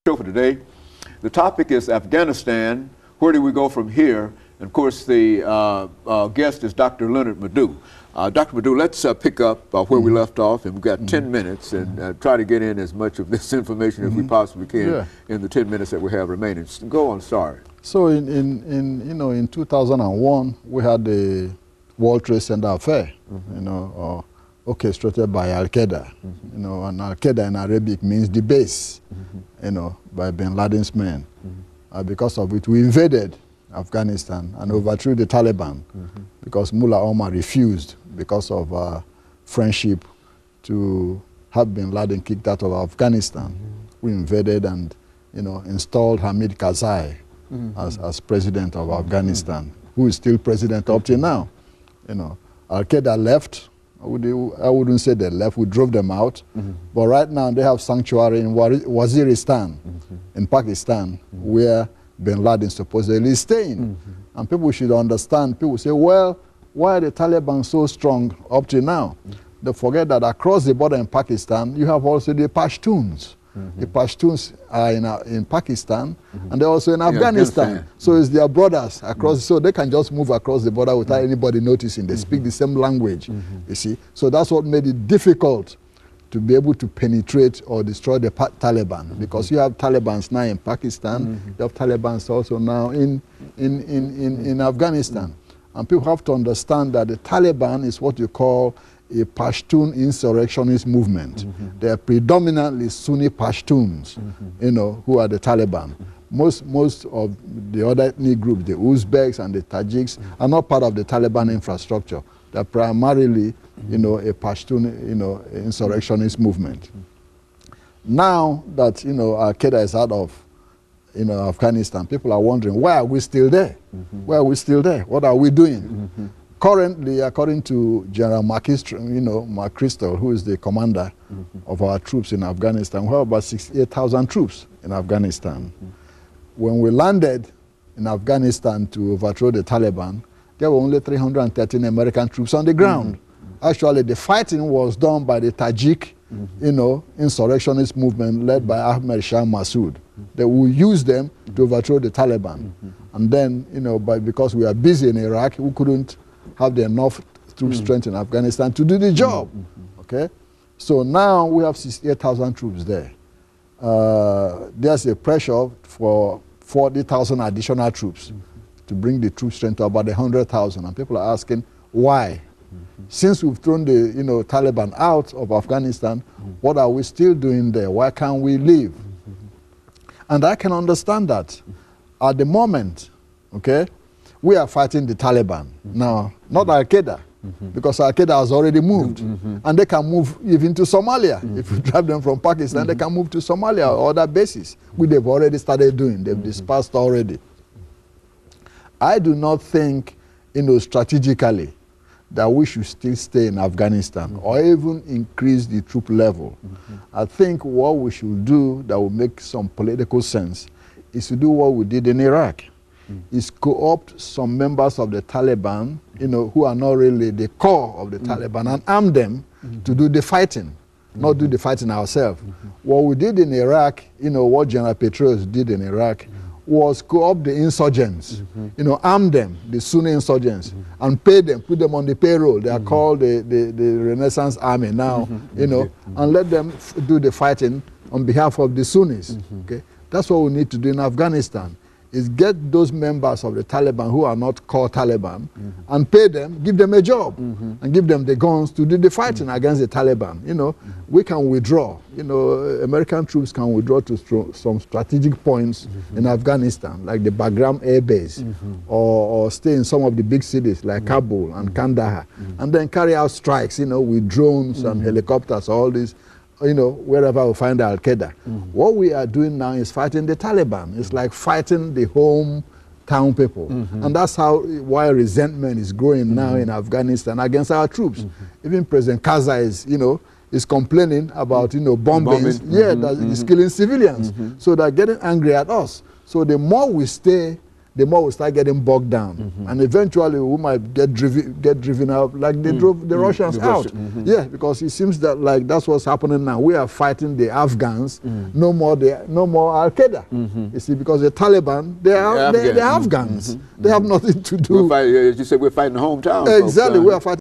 show for today. The topic is Afghanistan. Where do we go from here? And of course, the guest is Dr. LMadu3. Dr. LMadu3, let's pick up where we left off, and we've got 10 minutes, and try to get in as much of this information as we possibly can in the 10 minutes that we have remaining. Go on, sorry. So in 2001, we had the World Trade Center affair, orchestrated by Al-Qaeda. And Al-Qaeda in Arabic means the base, by bin Laden's men. Because of it, we invaded Afghanistan and overthrew the Taliban because Mullah Omar refused, because of friendship, to have bin Laden kicked out of Afghanistan. We invaded and installed Hamid Karzai as president of Afghanistan, who is still president up till now. Al-Qaeda left. I wouldn't say they left, we drove them out. But right now they have sanctuary in Waziristan, in Pakistan, where bin Laden supposedly is staying. And people should understand, people say, well, why are the Taliban so strong up to now? They forget that across the border in Pakistan, you have also the Pashtuns. The Pashtuns are in Pakistan, and they're also in Afghanistan. So it's their brothers across, so they can just move across the border without anybody noticing. They speak the same language, you see. So that's what made it difficult to be able to penetrate or destroy the Taliban, because you have Talibans now in Pakistan, you have Talibans also now in Afghanistan. And people have to understand that the Taliban is what you call a Pashtun insurrectionist movement. They are predominantly Sunni Pashtuns, who are the Taliban. Most of the other ethnic groups, the Uzbeks and the Tajiks, are not part of the Taliban infrastructure. They're primarily, a Pashtun, insurrectionist movement. Now that, Al-Qaeda is out of, Afghanistan, people are wondering, why are we still there? Why are we still there? What are we doing? Currently, according to General McChrystal, who is the commander of our troops in Afghanistan, we have about 68,000 troops in Afghanistan. When we landed in Afghanistan to overthrow the Taliban, there were only 313 American troops on the ground. Actually, the fighting was done by the Tajik, insurrectionist movement led by Ahmed Shah Massoud. They will use them to overthrow the Taliban. And then, because we are busy in Iraq, we couldn't have the enough troop strength in Afghanistan to do the job. Okay? So now we have 68,000 troops there. There's a pressure for 40,000 additional troops to bring the troop strength to about 100,000. And people are asking, why? Since we've thrown the Taliban out of Afghanistan, what are we still doing there? Why can't we leave? And I can understand that. At the moment, okay, we are fighting the Taliban. Now, not Al-Qaeda, because Al-Qaeda has already moved. And they can move even to Somalia. If we drive them from Pakistan, they can move to Somalia or other bases, which they've already started doing. They've dispersed already. I do not think, strategically, that we should still stay in Afghanistan or even increase the troop level. I think what we should do that will make some political sense is to do what we did in Iraq. Is co-opt some members of the Taliban, who are not really the core of the Taliban, and arm them to do the fighting, not do the fighting ourselves. What we did in Iraq, what General Petraeus did in Iraq, was co-opt the insurgents, arm them, the Sunni insurgents, and pay them, put them on the payroll. They are called the Renaissance Army now, and let them do the fighting on behalf of the Sunnis. Okay? That's what we need to do in Afghanistan, is get those members of the Taliban who are not core Taliban and pay them, give them a job, and give them the guns to do the fighting against the Taliban. We can withdraw. American troops can withdraw to some strategic points in Afghanistan, like the Bagram Air Base, or stay in some of the big cities like Kabul and Kandahar, and then carry out strikes, with drones and helicopters, all this, wherever we find Al-Qaeda. What we are doing now is fighting the Taliban. It's like fighting the hometown people. And that's why resentment is growing now in Afghanistan against our troops. Even President Karzai is complaining about, bombings. That is killing civilians. So they're getting angry at us. So the more we stay, the more we start getting bogged down. And eventually we might get driven out like they drove the Russians out. Yeah, because it seems that like that's what's happening now. We are fighting the Afghans, no more Al-Qaeda. You see, because the Taliban, they're Afghans. They have nothing to do. As you said, we're fighting the hometown. Exactly, we are fighting.